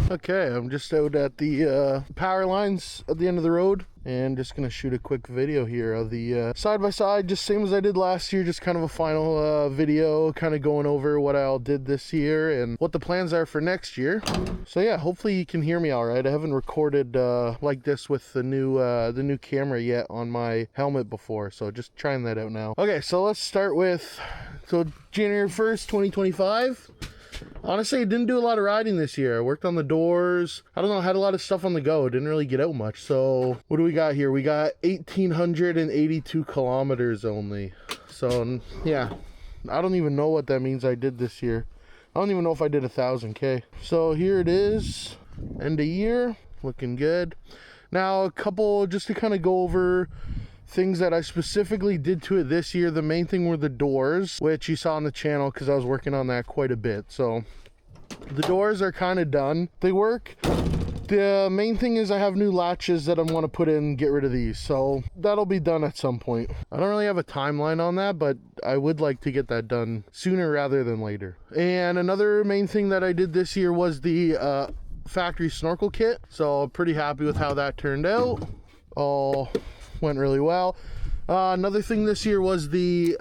Okay, I'm just out at the power lines at the end of the road, and just gonna shoot a quick video here of the side-by-side, just same as I did last year, just kind of a final video, kind of going over what I all did this year and what the plans are for next year. So yeah, hopefully you can hear me all right. I haven't recorded like this with the new camera yet on my helmet before, so just trying that out now. Okay, so let's start with, so January 1st, 2025. Honestly, I didn't do a lot of riding this year. I worked on the doors. I don't know, I had a lot of stuff on the go. Didn't really get out much. So what do we got here? We got 1,882 kilometers only. So yeah, I don't even know what that means I did this year. I don't even know if I did 1,000K. So here it is, end of year, looking good. Now a couple, just to kind of go over things that I specifically did to it this year. The main thing were the doors, which you saw on the channel because I was working on that quite a bit. So the doors are kind of done. They work. The main thing is I have new latches that I want to put in and get rid of these. So that'll be done at some point. I don't really have a timeline on that, but I would like to get that done sooner rather than later. And another main thing that I did this year was the factory snorkel kit. So pretty happy with how that turned out. All went really well. Another thing this year was the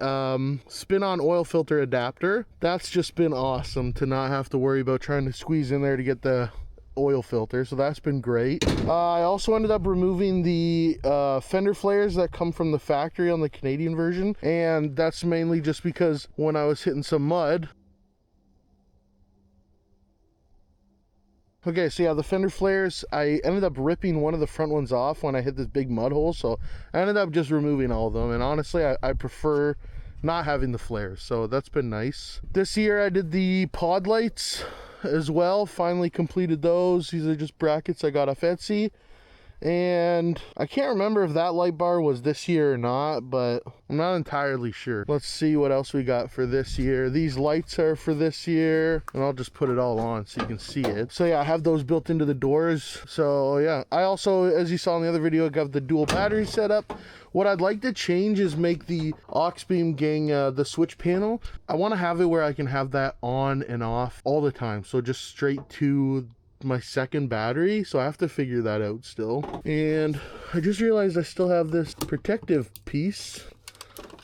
spin-on oil filter adapter. That's just been awesome to not have to worry about trying to squeeze in there to get the oil filter, so that's been great. I also ended up removing the fender flares that come from the factory on the Canadian version, and that's mainly just because when I was hitting some mud. Okay, so yeah, the fender flares, I ended up ripping one of the front ones off when I hit this big mud hole, so I ended up just removing all of them, and honestly, I prefer not having the flares, so that's been nice. This year I did the pod lights as well, finally completed those. These are just brackets I got off Etsy. And I can't remember if that light bar was this year or not, but I'm not entirely sure. Let's see what else we got for this year. These lights are for this year, and I'll just put it all on so you can see it. So yeah, I have those built into the doors. So yeah, I also, as you saw in the other video, I got the dual battery setup. What I'd like to change is make the aux beam gang, the switch panel. I want to have it where I can have that on and off all the time. So just straight to my second battery, so I have to figure that out still. And I just realized I still have this protective piece.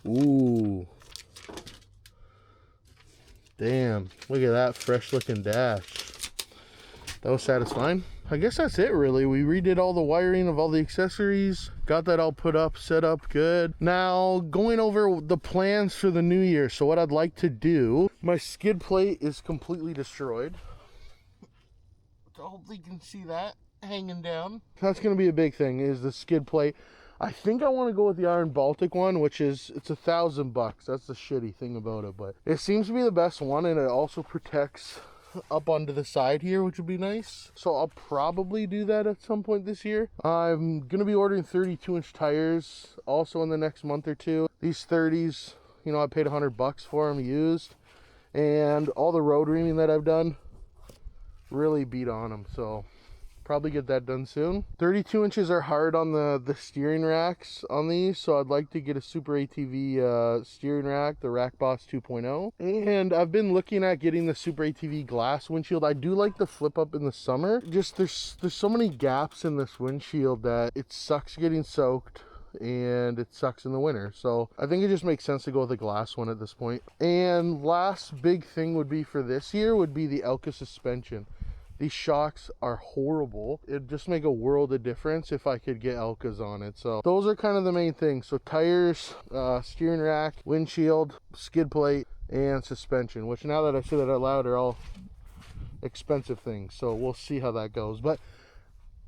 Ooh, damn, look at that fresh looking dash. That was satisfying. I guess that's it really. We redid all the wiring of all the accessories, got that all put up, set up good. Now going over the plans for the new year. So what I'd like to do, my skid plate is completely destroyed. So hopefully you can see that hanging down. That's going to be a big thing, is the skid plate. I think I want to go with the Iron Baltic one, which is, it's $1,000. That's the shitty thing about it, but it seems to be the best one, and it also protects up onto the side here, which would be nice. So I'll probably do that at some point this year. I'm going to be ordering 32-inch tires also in the next month or two. These 30s, you know, I paid $100 for them used, and all the road reaming that I've done really beat on them, so probably get that done soon. 32 inches are hard on the steering racks on these, so I'd like to get a Super ATV steering rack, the Rack Boss 2.0. And I've been looking at getting the Super ATV glass windshield. I do like the flip up in the summer. Just there's so many gaps in this windshield that it sucks getting soaked, and it sucks in the winter. So I think it just makes sense to go with a glass one at this point. And last big thing would be for this year would be the Elka suspension. These shocks are horrible. It'd just make a world of difference if I could get Elkas on it. So those are kind of the main things. So tires, steering rack, windshield, skid plate, and suspension, which now that I say that out loud are all expensive things. So we'll see how that goes. But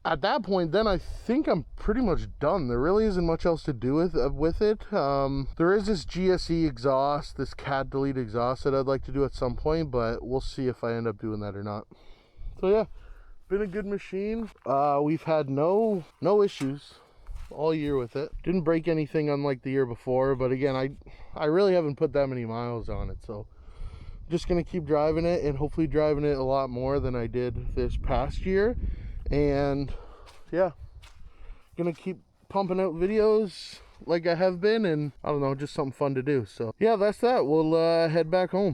at that point, then I think I'm pretty much done. There really isn't much else to do with it. There is this GSE exhaust, this cat delete exhaust that I'd like to do at some point, but we'll see if I end up doing that or not. So yeah, been a good machine. We've had no issues all year with it. Didn't break anything unlike the year before, but again, I really haven't put that many miles on it, so just gonna keep driving it, and hopefully driving it a lot more than I did this past year. And yeah, gonna keep pumping out videos like I have been, and I don't know, just something fun to do. So yeah, that's that. We'll head back home.